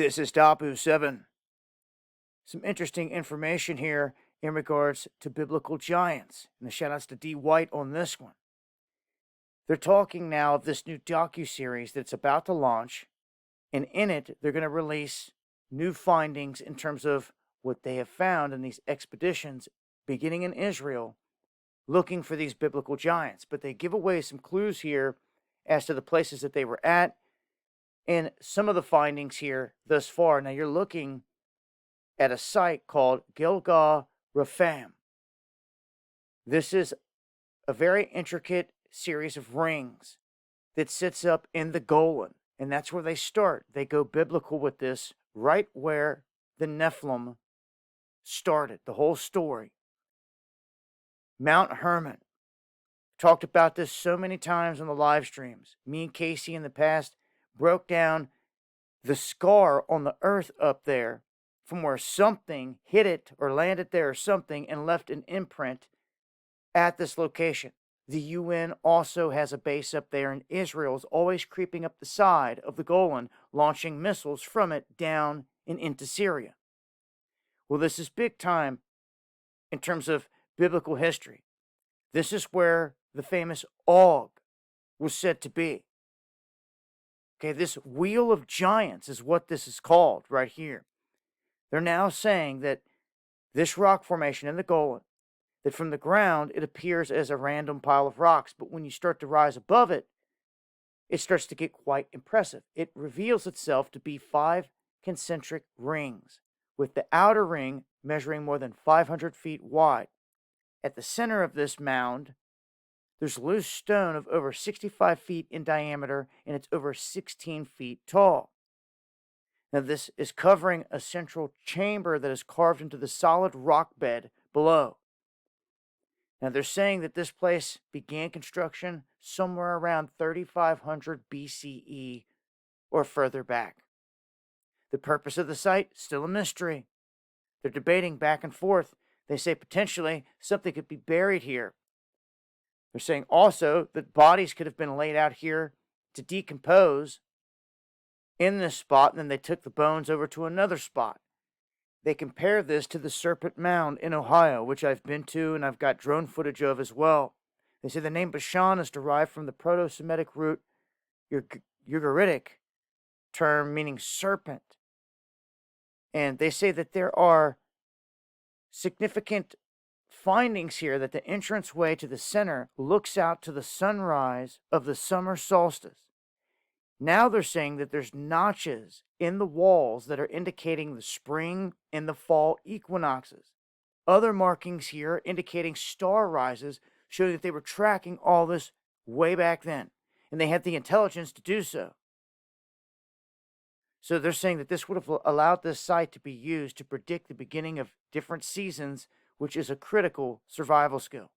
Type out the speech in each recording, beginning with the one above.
This is docu-series. Some interesting information here in regards to biblical giants. And the shout outs to D. White on this one. They're talking now of this new docu-series that's about to launch. And in it, they're going to release new findings in terms of what they have found in these expeditions beginning in Israel, looking for these biblical giants. But they give away some clues here as to the places that they were at and some of the findings here thus far. Now you're looking at a site called Gilgal Rapham. This is a very intricate series of rings that sits up in the Golan. And that's where they start. They go biblical with this, right where the Nephilim started, the whole story. Mount Hermon. Talked about this so many times on the live streams. Me and Casey in the past broke down the scar on the earth up there from where something hit it or landed there or something and left an imprint at this location. The UN also has a base up there, and Israel is always creeping up the side of the Golan, launching missiles from it down and into Syria. Well, this is big time in terms of biblical history. This is where the famous Og was said to be. Okay, this wheel of giants is what this is called right here. They're now saying that this rock formation in the Golan, that from the ground it appears as a random pile of rocks, but when you start to rise above it, it starts to get quite impressive. It reveals itself to be 5 concentric rings, with the outer ring measuring more than 500 feet wide. At the center of this mound, there's loose stone of over 65 feet in diameter, and it's over 16 feet tall. Now, this is covering a central chamber that is carved into the solid rock bed below. Now, they're saying that this place began construction somewhere around 3500 BCE or further back. The purpose of the site, still a mystery. They're debating back and forth. They say potentially something could be buried here. They're saying also that bodies could have been laid out here to decompose in this spot, and then they took the bones over to another spot. They compare this to the Serpent Mound in Ohio, which I've been to and I've got drone footage of as well. They say the name Bashan is derived from the Proto-Semitic root Ugaritic term meaning serpent. And they say that there are significant findings here that the entranceway to the center looks out to the sunrise of the summer solstice. Now they're saying that there's notches in the walls that are indicating the spring and the fall equinoxes. Other markings here indicating star rises, showing that they were tracking all this way back then, and they had the intelligence to do so. So they're saying that this would have allowed this site to be used to predict the beginning of different seasons, which is a critical survival skill.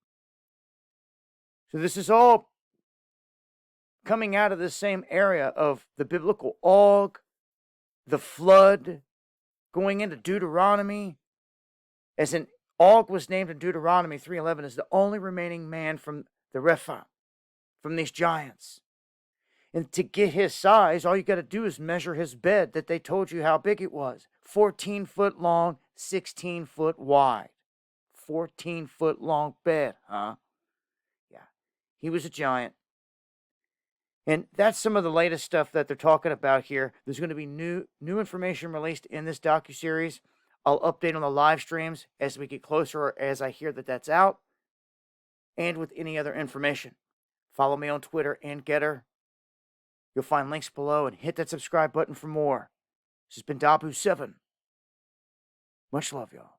So this is all coming out of the same area of the biblical Og, the flood, going into Deuteronomy. As in, Og was named in Deuteronomy 3:11 as the only remaining man from the Rephaim, from these giants. And to get his size, all you got to do is measure his bed that they told you how big it was. 14 foot long, 16 foot wide. 14-foot long bed, huh? Yeah, he was a giant. And that's some of the latest stuff that they're talking about here. There's going to be new information released in this docuseries. I'll update on the live streams as we get closer or as I hear that that's out, and with any other information. Follow me on Twitter and Getter. You'll find links below, and hit that subscribe button for more. This has been docu-series. Much love, y'all.